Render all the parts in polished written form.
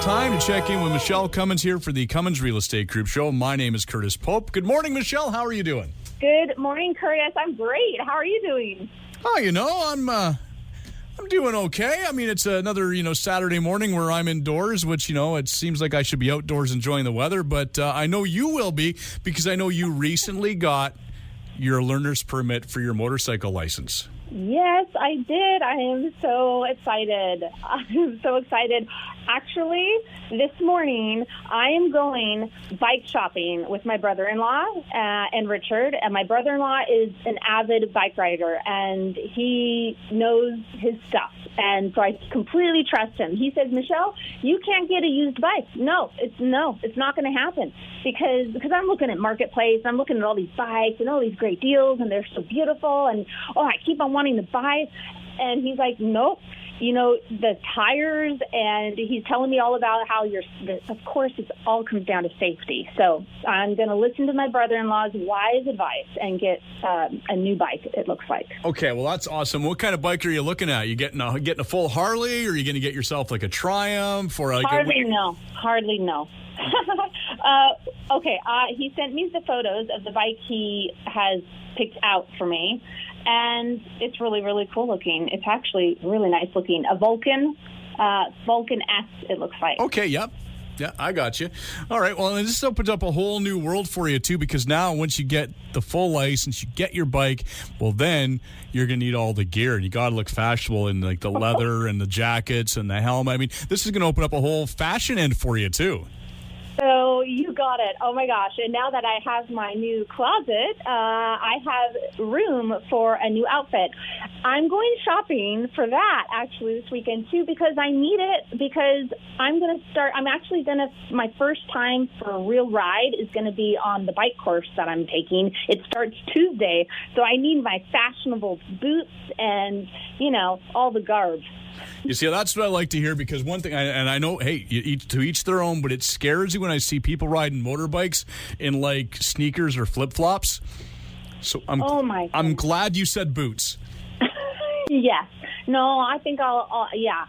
Time to check in with Michele Cummins here for the Cummins Real Estate Group Show. My name is Curtis Pope. Good morning, Michele. How are you doing? Good morning, Curtis. I'm great. How are you doing? Oh, I'm doing okay. I mean, it's another, Saturday morning where I'm indoors, which, it seems like I should be outdoors enjoying the weather. But I know you will be, because I know you recently got your learner's permit for your motorcycle license. Yes, I did. I am so excited. I'm so excited. Actually, this morning, I am going bike shopping with my brother-in-law and Richard. And my brother-in-law is an avid bike rider, and he knows his stuff. And so I completely trust him. He says, Michele, you can't get a used bike. No, it's not going to happen. Because I'm looking at Marketplace, I'm looking at all these bikes and all these great deals, and they're so beautiful. And, I keep on wanting to buy. And he's like, nope. The tires, and he's telling me all about how of course, it all comes down to safety. So I'm going to listen to my brother-in-law's wise advice and get a new bike, it looks like. Okay, well, that's awesome. What kind of bike are you looking at? You getting a full Harley, or are you going to get yourself like a Triumph? Or Hardly no. Okay, he sent me the photos of the bike he has picked out for me, and it's really, really cool looking. It's actually really nice looking. A Vulcan S, it looks like. Okay, yep. Yeah, I got you. All right, well, this opens up a whole new world for you, too, because now once you get the full license, you get your bike, well, then you're going to need all the gear, and you got to look fashionable in, like, the leather and the jackets and the helmet. I mean, this is going to open up a whole fashion end for you, too. So you got it. Oh, my gosh. And now that I have my new closet, I have room for a new outfit. I'm going shopping for that, actually, this weekend, too, because I need it, because my first time for a real ride is going to be on the bike course that I'm taking. It starts Tuesday, so I need my fashionable boots and, all the garb. You see, that's what I like to hear, because one thing, and I know, hey, to each their own, but it scares you when I see people riding motorbikes in, like, sneakers or flip-flops. So I'm glad you said boots. Yes. No, I think I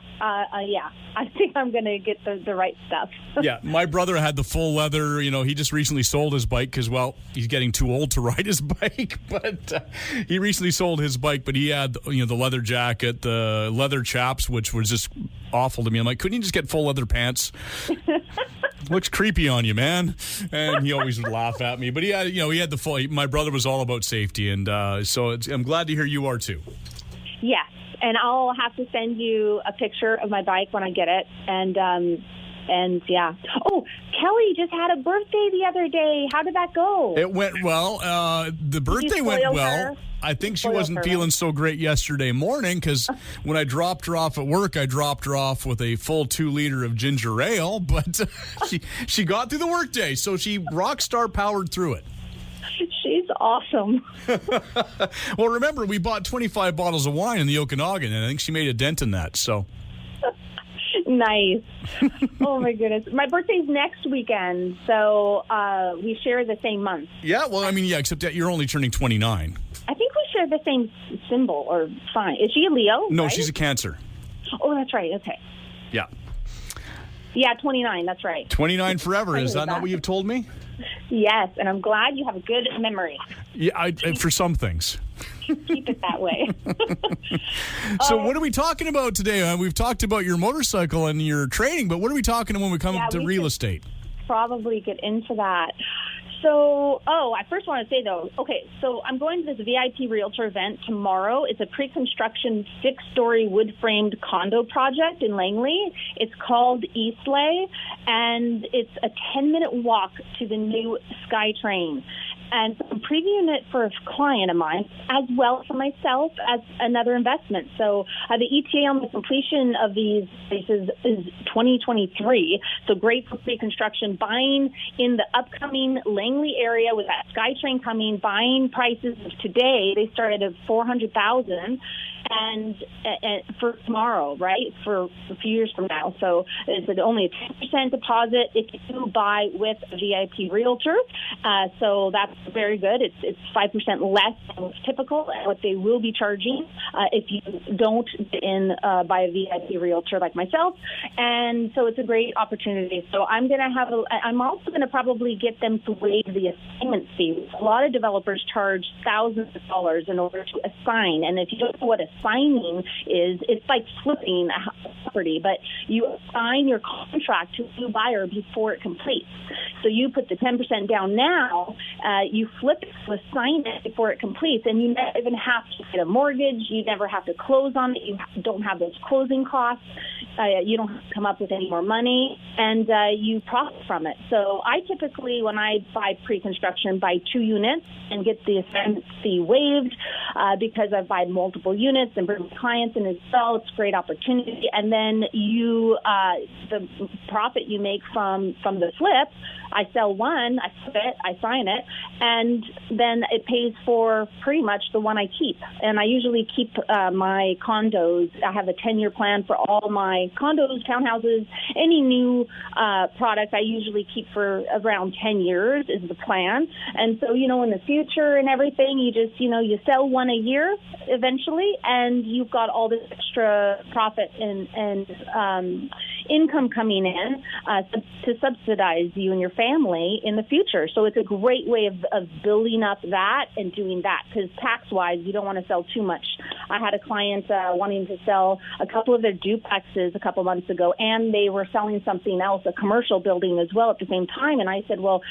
think I'm going to get the right stuff. Yeah, my brother had the full leather. He just recently sold his bike because, well, he's getting too old to ride his bike. But he recently sold his bike, but he had, the leather jacket, the leather chaps, which was just awful to me. I'm like, couldn't you just get full leather pants? Looks creepy on you, man. And he always would laugh at me. But he had, he had the full. My brother was all about safety, and so I'm glad to hear you are too. Yes. And I'll have to send you a picture of my bike when I get it. And yeah. Oh, Kelly just had a birthday the other day. How did that go? It went well. The birthday went well. Her? I think she wasn't feeling so great yesterday morning, because when I dropped her off at work, I dropped her off with a full 2 liter of ginger ale. But she got through the workday, so she rock star powered through it. She's awesome. Well, remember, we bought 25 bottles of wine in the Okanagan, and I think she made a dent in that. So nice. Oh, my goodness. My birthday's next weekend, so we share the same month. Yeah, well, I mean, yeah, except that you're only turning 29. I think we share the same symbol or sign. Is she a Leo? No, right? She's a Cancer. Oh, that's right. Okay. Yeah. Yeah, 29. That's right. 29 forever. Is that not what you've told me? Yes, and I'm glad you have a good memory. Yeah, for some things. Keep it that way. So what are we talking about today? We've talked about your motorcycle and your trading, but what are we talking when we come to real estate? Probably get into that. So, I first want to say, though, okay, so I'm going to this VIP Realtor event tomorrow. It's a pre-construction 6-story wood-framed condo project in Langley. It's called Eastlay, and it's a 10-minute walk to the new SkyTrain. And I'm previewing it for a client of mine, as well for myself as another investment. So the ETA on the completion of these places is 2023. So great for pre-construction. Buying in the upcoming Langley area with that SkyTrain coming, buying prices of today, they started at $400,000. And for tomorrow, right, for a few years from now. So it's only a 10% deposit if you buy with a VIP Realtor. So that's very good. It's 5% less than what's typical and what they will be charging if you don't get in by a VIP realtor like myself. And so it's a great opportunity. So I'm also going to probably get them to waive the assignment fee. A lot of developers charge thousands of dollars in order to assign. And if you don't know what assigning is, it's like flipping a property, but you assign your contract to a new buyer before it completes. So you put the 10% down now, you flip it to assign it before it completes, and you never even have to get a mortgage. You never have to close on it. You don't have those closing costs. You don't have to come up with any more money, and you profit from it. So I typically, when I buy pre-construction, buy 2 units and get the assignment fee waived because I buy multiple units and bring clients in as well. It's a great opportunity. And then the profit you make from the flip, I sell one, I flip it, I sign it, and then it pays for pretty much the one I keep. And I usually keep my condos. I have a 10-year plan for all my condos, townhouses, any new product I usually keep for around 10 years is the plan. And so, in the future and everything, you just, you sell one a year eventually, and you've got all this extra profit and income coming in to subsidize you and your family in the future. So it's a great way of building up that and doing that, because tax-wise, you don't want to sell too much. I had a client wanting to sell a couple of their duplexes a couple months ago, and they were selling something else, a commercial building as well at the same time. And I said, well,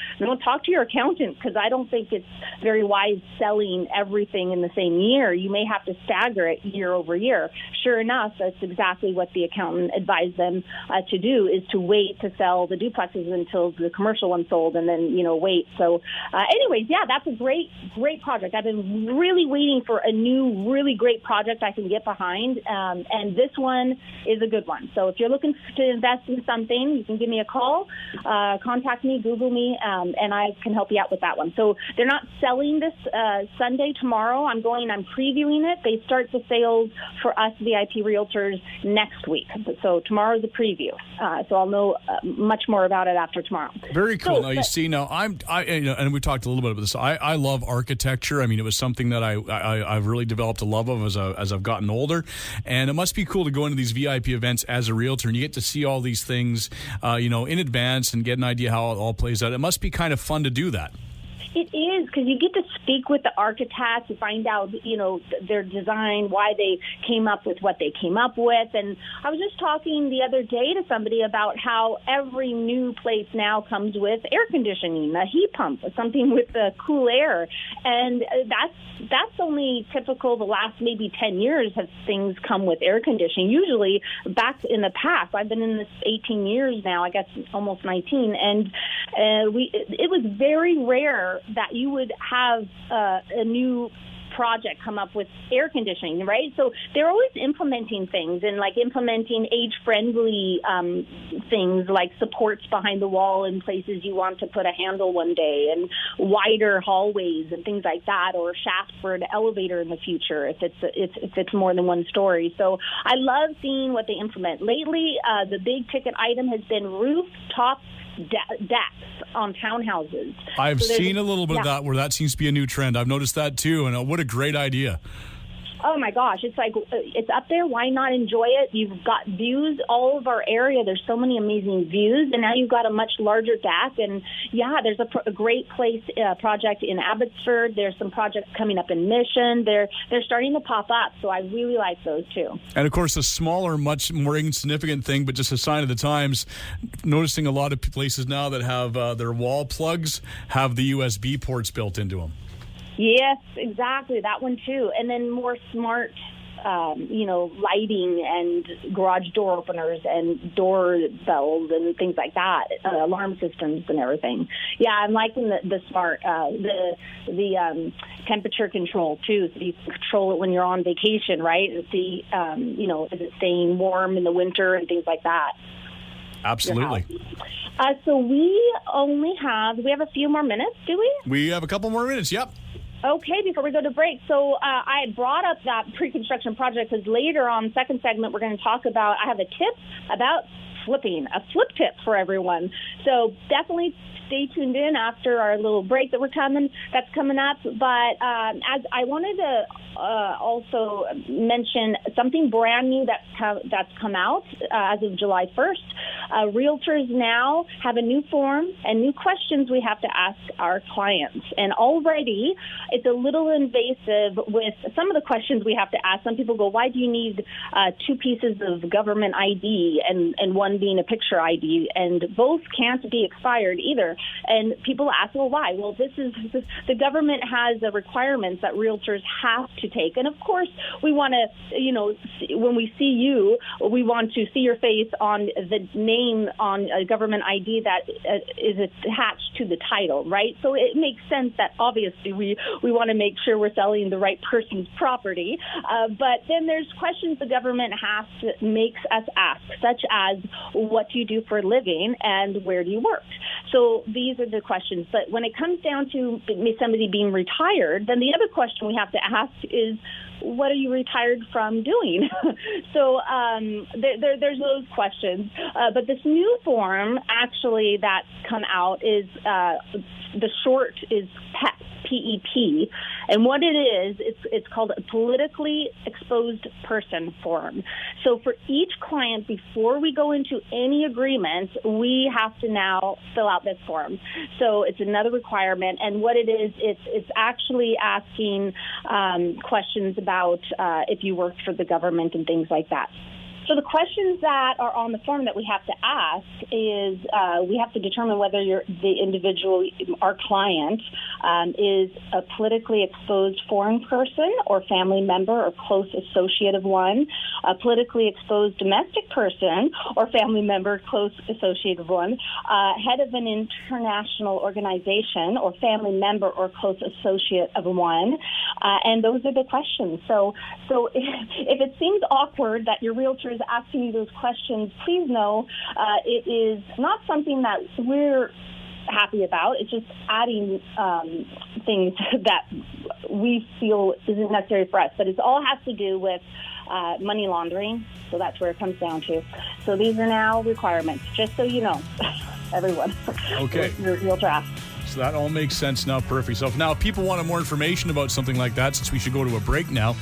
talk to your accountant, because I don't think it's very wise selling everything in the same year. You may have to stagger it year over year. Sure enough, that's exactly what the accountant advised them to do, is to wait to sell the duplexes until the commercial one sold, and then, wait. So anyways, yeah, that's a great project. I've been really waiting for a new, really great project I can get behind. And this one is a good one. So if you're looking to invest in something, you can give me a call, contact me, Google me, and I can help you out with that one. So they're not selling this Sunday, tomorrow. I'm previewing it. They start the sales for us VIP realtors next week. So tomorrow's the preview. So I'll know much more about it after tomorrow. Very cool. And we talked a little bit about this. I love architecture. I mean, it was something that I've really developed a love of as I've gotten older. And it must be cool to go into these VIP events as a realtor, and you get to see all these things, in advance and get an idea how it all plays out. It must be kind of fun to do that. It is, because you get to speak with the architects to find out, their design, why they came up with what they came up with. And I was just talking the other day to somebody about how every new place now comes with air conditioning, a heat pump, something with cool air. And that's only typical the last maybe 10 years have things come with air conditioning. Usually back in the past, I've been in this 18 years now, I guess almost 19, and it was very rare that you would have a new project come up with air conditioning, right? So they're always implementing things, and like implementing age-friendly things like supports behind the wall in places you want to put a handle one day, and wider hallways and things like that, or shafts for an elevator in the future if it's more than one story. So I love seeing what they implement. Lately, the big ticket item has been rooftop decks on townhouses. I've seen a little bit of that, where that seems to be a new trend. I've noticed that too, and what a great idea. Oh my gosh, it's like, it's up there. Why not enjoy it? You've got views all of our area. There's so many amazing views, and now you've got a much larger deck. And yeah, there's a great place project in Abbotsford. There's some projects coming up in Mission. They're starting to pop up, so I really like those too. And of course, a smaller, much more insignificant thing, but just a sign of the times. Noticing a lot of places now that have their wall plugs have the USB ports built into them. Yes, exactly. That one too. And then more smart, lighting and garage door openers and door bells and things like that, alarm systems and everything. Yeah, I'm liking the smart, the temperature control too. So you can control it when you're on vacation, right? And see, is it staying warm in the winter and things like that. Absolutely. So we have a few more minutes, do we? We have a couple more minutes, yep. Okay, before we go to break, so I had brought up that pre-construction project because later on, second segment, we're going to talk about, I have a tip about flipping, a flip tip for everyone. So definitely stay tuned in after our little break that's coming up. But as I wanted to also mention something brand new that's come out as of July 1st. Realtors now have a new form and new questions we have to ask our clients. And already it's a little invasive with some of the questions we have to ask. Some people go, why do you need two pieces of government ID and one being a picture ID? And both can't be expired either. And people ask, well, why? Well, the government has requirements that realtors have to take. And of course, we want to, when we see you, we want to see your face on the name on a government ID that is attached to the title, right? So it makes sense that obviously we want to make sure we're selling the right person's property. But then there's questions the government makes us ask, such as what do you do for a living and where do you work? So these are the questions. But when it comes down to somebody being retired, then the other question we have to ask is, what are you retired from doing? So there's those questions. But this new form actually that's come out is the short is PEP. PEP, and what it is, it's called a politically exposed person form. So for each client, before we go into any agreement, we have to now fill out this form. So it's another requirement, and what it is, it's actually asking questions about if you worked for the government and things like that. So the questions that are on the form that we have to ask is we have to determine whether the individual, our client, is a politically exposed foreign person or family member or close associate of one, a politically exposed domestic person or family member, close associate of one, head of an international organization or family member or close associate of one, and those are the questions. So if it seems awkward that your realtor is asking you those questions, please know it is not something that we're happy about. It's just adding things that we feel isn't necessary for us. But it all has to do with money laundering, so that's where it comes down to. So these are now requirements, just so you know, everyone. Okay. Your realtor asks. So that all makes sense now. Perfect. So if now people want more information about something like that, since we should go to a break now,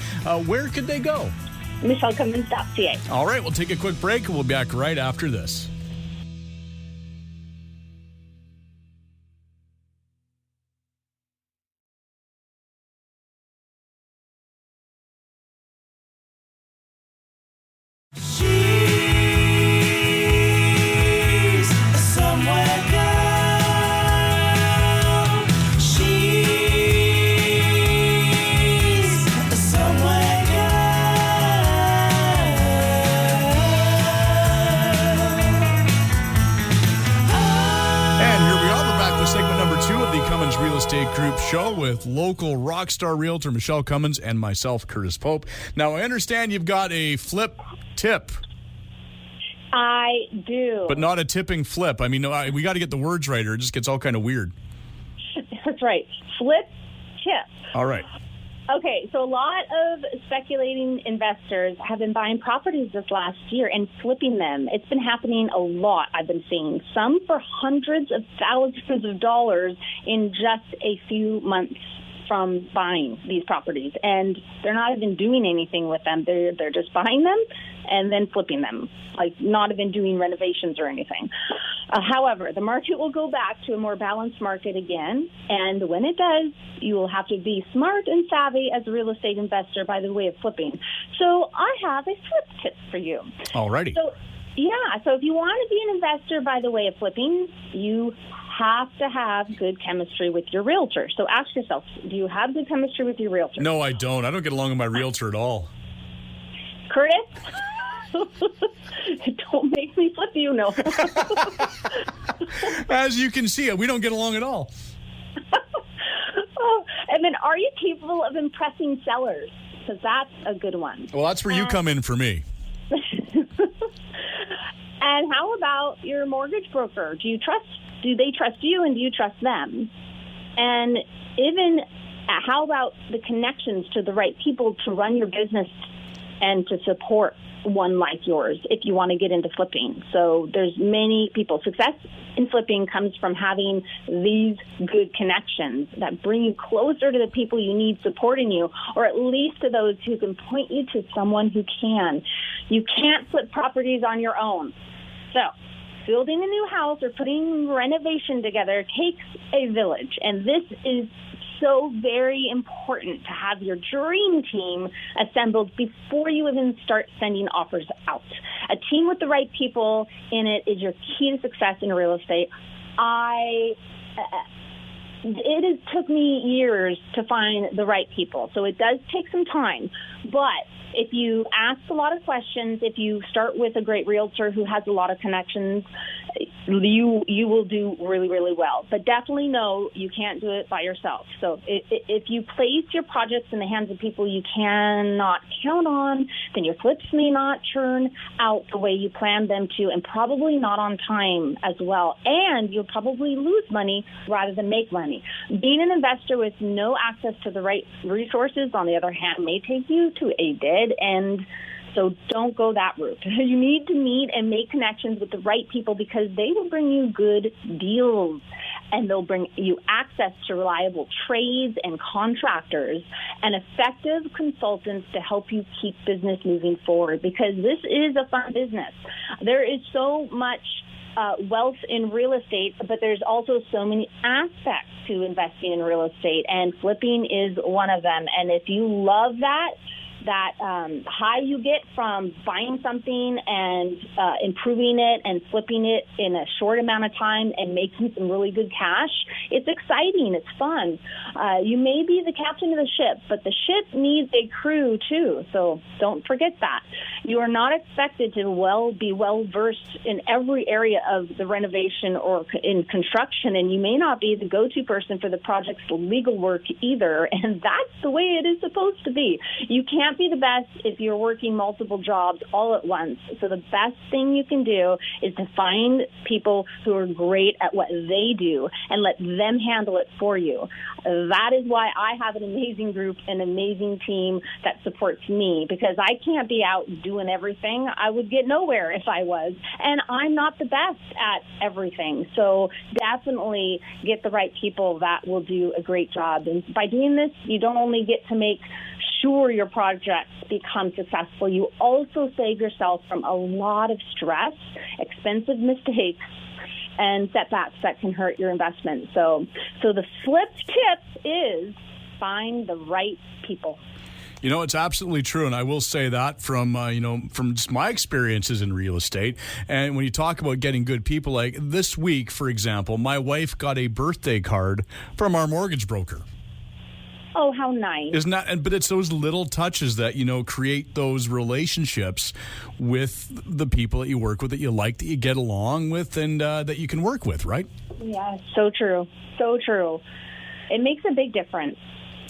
where could they go? MicheleCummins.ca. All right, we'll take a quick break and we'll be back right after this. Cummins Real Estate Group show with local rock star realtor Michele Cummins and myself, Curtis Pope. Now, I understand you've got a flip tip. I do. But not a tipping flip. I mean, we got to get the words right or it just gets all kind of weird. That's right. Flip tip. All right. Okay, so a lot of speculating investors have been buying properties this last year and flipping them. It's been happening a lot, I've been seeing. Some for hundreds of thousands of dollars in just a few months from buying these properties. And they're not even doing anything with them. They're just buying them and then flipping them, like not even doing renovations or anything. However, the market will go back to a more balanced market again. And when it does, you will have to be smart and savvy as a real estate investor by the way of flipping. So I have a flip tip for you. Alrighty. So if you want to be an investor by the way of flipping, you have to have good chemistry with your realtor. So ask yourself, do you have good chemistry with your realtor? No, I don't. I don't get along with my realtor at all. Curtis? Don't make me flip you, no. As you can see, we don't get along at all. And then are you capable of impressing sellers? Because that's a good one. Well, that's where you come in for me. And how about your mortgage broker? Do they trust you and do you trust them? And even how about the connections to the right people to run your business and to support one like yours if you want to get into flipping. So there's many people. Success in flipping comes from having these good connections that bring you closer to the people you need supporting you, or at least to those who can point you to someone who can. You can't flip properties on your own. So building a new house or putting renovation together takes a village, and this is so very important to have your dream team assembled before you even start sending offers out. A team with the right people in it is your key to success in real estate. It has took me years to find the right people, so it does take some time. But if you ask a lot of questions, if you start with a great realtor who has a lot of connections, you will do really, really well. But definitely know you can't do it by yourself. So if you place your projects in the hands of people you cannot count on, then your flips may not churn out the way you planned them to, and probably not on time as well. And you'll probably lose money rather than make money. Being an investor with no access to the right resources, on the other hand, may take you to a dead end. So don't go that route. You need to meet and make connections with the right people, because they will bring you good deals, and they'll bring you access to reliable trades and contractors and effective consultants to help you keep business moving forward, because this is a fun business. There is so much wealth in real estate, but there's also so many aspects to investing in real estate, and flipping is one of them. And if you love that high you get from buying something and improving it and flipping it in a short amount of time and making some really good cash, it's exciting. It's fun. You may be the captain of the ship, but the ship needs a crew too, so don't forget that. You are not expected to be well versed in every area of the renovation or in construction, and you may not be the go-to person for the project's legal work either, and that's the way it is supposed to be. You can't be the best if you're working multiple jobs all at once. So the best thing you can do is to find people who are great at what they do and let them handle it for you. That is why I have an amazing group, an amazing team that supports me, because I can't be out doing everything. I would get nowhere if I was, and I'm not the best at everything. So definitely get the right people that will do a great job. And by doing this, you don't only get to make sure your projects become successful, you also save yourself from a lot of stress, expensive mistakes, and setbacks that can hurt your investment. So the flip tip is find the right people. You know, it's absolutely true, and I will say that from from just my experiences in real estate. And when you talk about getting good people, like this week, for example, my wife got a birthday card from our mortgage broker. Oh, how nice. Isn't that? But it's those little touches that, create those relationships with the people that you work with, that you like, that you get along with, and that you can work with, right? Yeah, so true. So true. It makes a big difference.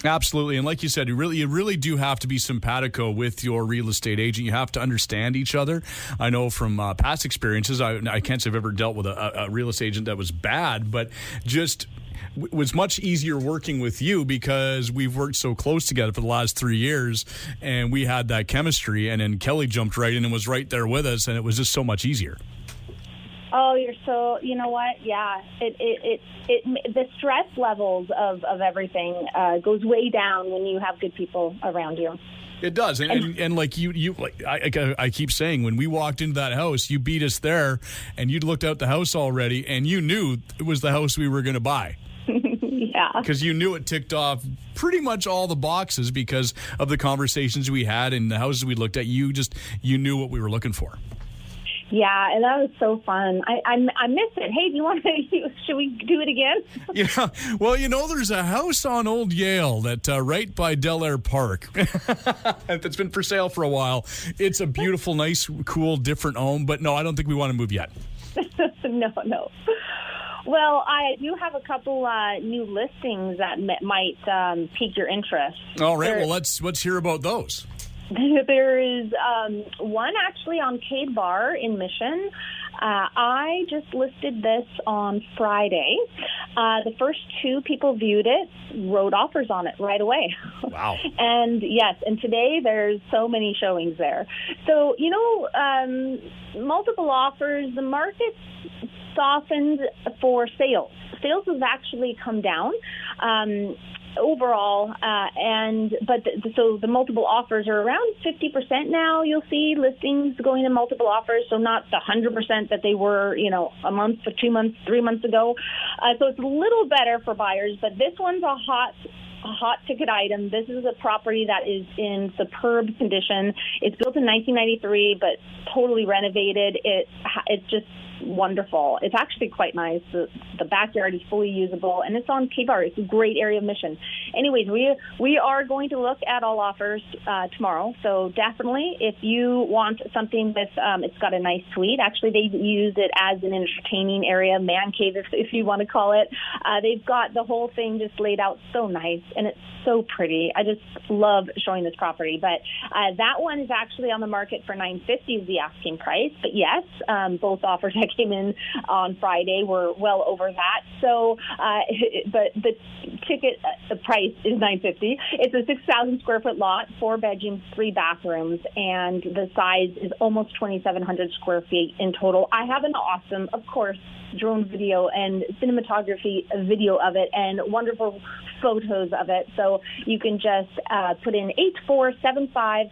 Absolutely. And like you said, you really do have to be simpatico with your real estate agent. You have to understand each other. I know from past experiences, I can't say I've ever dealt with a real estate agent that was bad, but just was much easier working with you because we've worked so close together for the last 3 years, and we had that chemistry, and then Kelly jumped right in and was right there with us, and it was just so much easier. Oh, you know what? Yeah, the stress levels of everything goes way down when you have good people around you. It does, and like I keep saying, when we walked into that house, you beat us there, and you'd looked out the house already, and you knew it was the house we were going to buy. Yeah, because you knew it ticked off pretty much all the boxes because of the conversations we had and the houses we looked at. You knew what we were looking for. Yeah, and that was so fun. I miss it. Hey, do you want to? Should we do it again? Yeah. Well, there's a house on Old Yale that right by Del Air Park that's been for sale for a while. It's a beautiful, nice, cool, different home. But no, I don't think we want to move yet. No. Well, I do have a couple new listings that might pique your interest. All right. Well, let's hear about those. There is one actually on Cade Bar in Mission. I just listed this on Friday. The first 2 people viewed it, wrote offers on it right away. Wow. And yes, and today there's so many showings there. So, multiple offers, the market's softened for sales. Sales has actually come down. Overall, so the multiple offers are around 50% now. You'll see listings going to multiple offers, so not the 100% that they were, a month, 2 months, 3 months ago. So it's a little better for buyers, but this one's a hot ticket item. This is a property that is in superb condition. It's built in 1993, but totally renovated. It's just wonderful. It's actually quite nice. The backyard is fully usable, and it's on K-Bar. It's a great area of Mission. Anyways, we are going to look at all offers tomorrow. So definitely, if you want something with, it's got a nice suite. Actually, they use it as an entertaining area, man cave, if you want to call it. They've got the whole thing just laid out so nice, and it's so pretty. I just love showing this property. But that one is actually on the market for $950 is the asking price. But yes, both offers that came in on Friday were well over that. So, but the ticket price is $950. It's a 6,000 square foot lot, 4 bedrooms, 3 bathrooms, and the size is almost 2,700 square feet in total. I have an awesome, of course, drone video and cinematography video of it and wonderful photos of it. So you can just put in 8475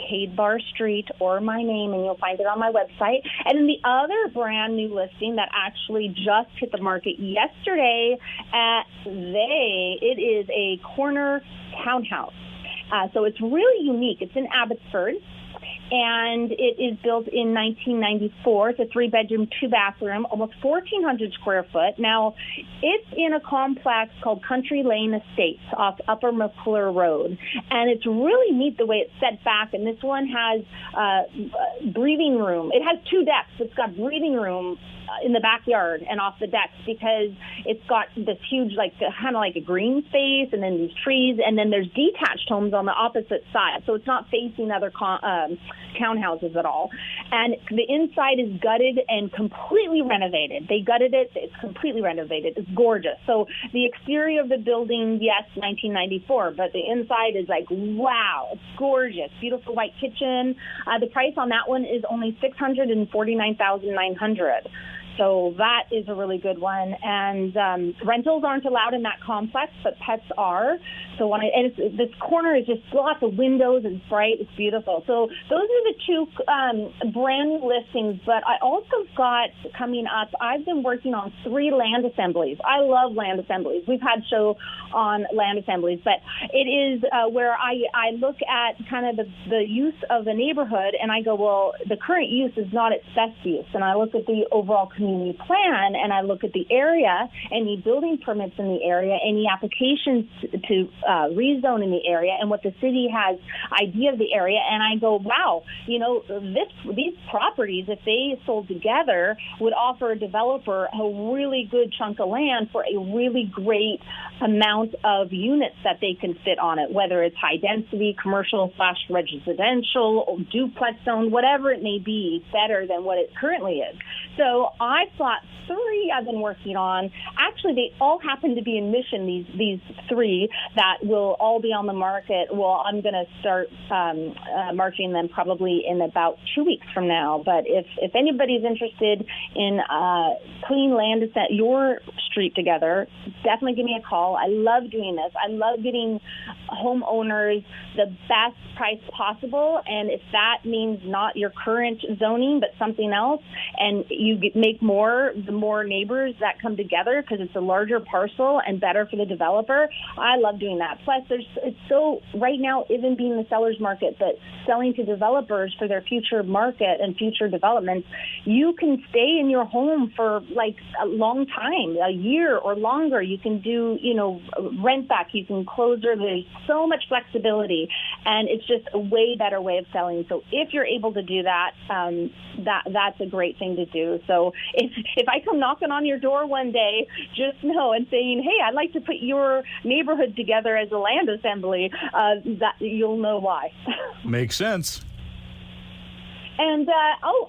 K-Bar Street or my name, and you'll find it on my website. And then the other brand new listing that actually just hit the market yesterday, it is a corner townhouse. So it's really unique. It's in Abbotsford, and it is built in 1994. It's a 3-bedroom, 2-bathroom, almost 1,400 square foot. Now, it's in a complex called Country Lane Estates off Upper McClure Road, and it's really neat the way it's set back. And this one has breathing room. It has 2 decks. It's got breathing room in the backyard and off the decks because it's got this huge, kind of like a green space, and then these trees, and then there's detached homes on the opposite side. So it's not facing other townhouses at all. And the inside is gutted and completely renovated. They gutted it. It's completely renovated. It's gorgeous. So the exterior of the building, yes, 1994, but the inside is like, wow, it's gorgeous. Beautiful white kitchen. The price on that one is only $649,900. So that is a really good one. And rentals aren't allowed in that complex, but pets are. So this corner is just lots of windows. It's bright. It's beautiful. So those are the 2 brand new listings. But I also got coming up, I've been working on 3 land assemblies. I love land assemblies. We've had show on land assemblies, but it is where I look at kind of the use of the neighborhood, and I go, well, the current use is not its best use. And I look at the overall community plan, and I look at the area, any building permits in the area, any applications to rezone in the area, and what the city has idea of the area, and I go, wow, these properties, if they sold together, would offer a developer a really good chunk of land for a really great amount of units that they can fit on it, whether it's high density, commercial/residential, or duplex zone, whatever it may be, better than what it currently is. So I've got 3 I've been working on. Actually, they all happen to be in Mission, these 3 that will all be on the market. Well, I'm going to start marketing them probably in about 2 weeks from now. But if anybody's interested in clean land to set your street together, definitely give me a call. I love doing this. I love getting homeowners the best price possible, and if that means not your current zoning but something else, and you make more, the more neighbors that come together because it's a larger parcel and better for the developer, I love doing that. Plus, it's so, right now, even being the seller's market, but selling to developers for their future market and future developments, you can stay in your home for like a long time, a year or longer. You can do, rent back, you can close early. There's so much flexibility, and it's just a way better way of selling. So if you're able to do that, that's a great thing to do. So if I come knocking on your door one day, just know and saying, hey, I'd like to put your neighborhood together as a land assembly, that you'll know why. Makes sense. And,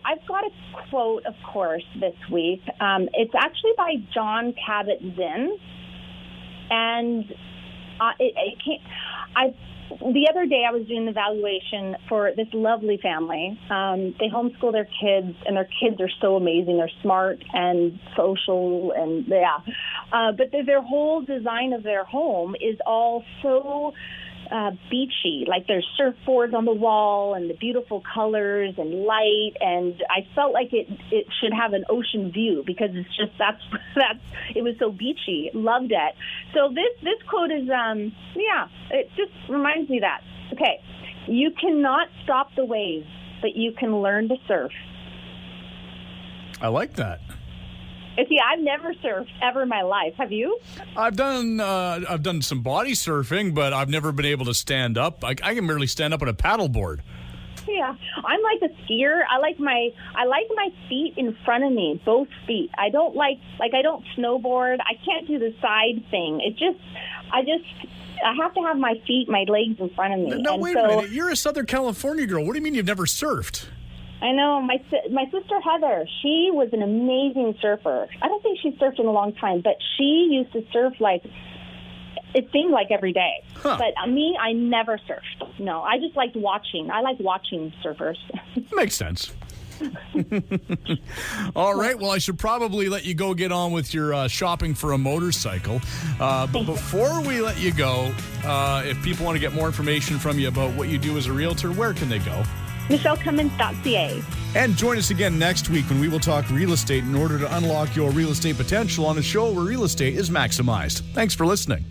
I've got a quote, of course, this week. It's actually by Jon Kabat-Zinn. And the other day I was doing an evaluation for this lovely family. They homeschool their kids, and their kids are so amazing. They're smart and social, and but their whole design of their home is all so beachy. Like there's surfboards on the wall and the beautiful colors and light, and I felt like it should have an ocean view because it's just that's it was so beachy. Loved it. So this quote is it just reminds me that okay, you cannot stop the waves, but you can learn to surf. I like that. See, I've never surfed ever in my life. Have you? I've done some body surfing, but I've never been able to stand up. I can barely stand up on a paddleboard. Yeah, I'm like a skier. I like my feet in front of me, both feet. I don't like I don't snowboard. I can't do the side thing. I have to have my legs in front of me. No, wait a minute. You're a Southern California girl. What do you mean you've never surfed? I know. My sister Heather, she was an amazing surfer. I don't think she surfed in a long time, but she used to surf like, it seemed like every day. Huh. But me, I never surfed. No, I just liked watching. I like watching surfers. Makes sense. All right. Well, I should probably let you go get on with your shopping for a motorcycle. But before we let you go, if people want to get more information from you about what you do as a realtor, where can they go? MichelleCummins.ca. And join us again next week when we will talk real estate in order to unlock your real estate potential on a show where real estate is maximized. Thanks for listening.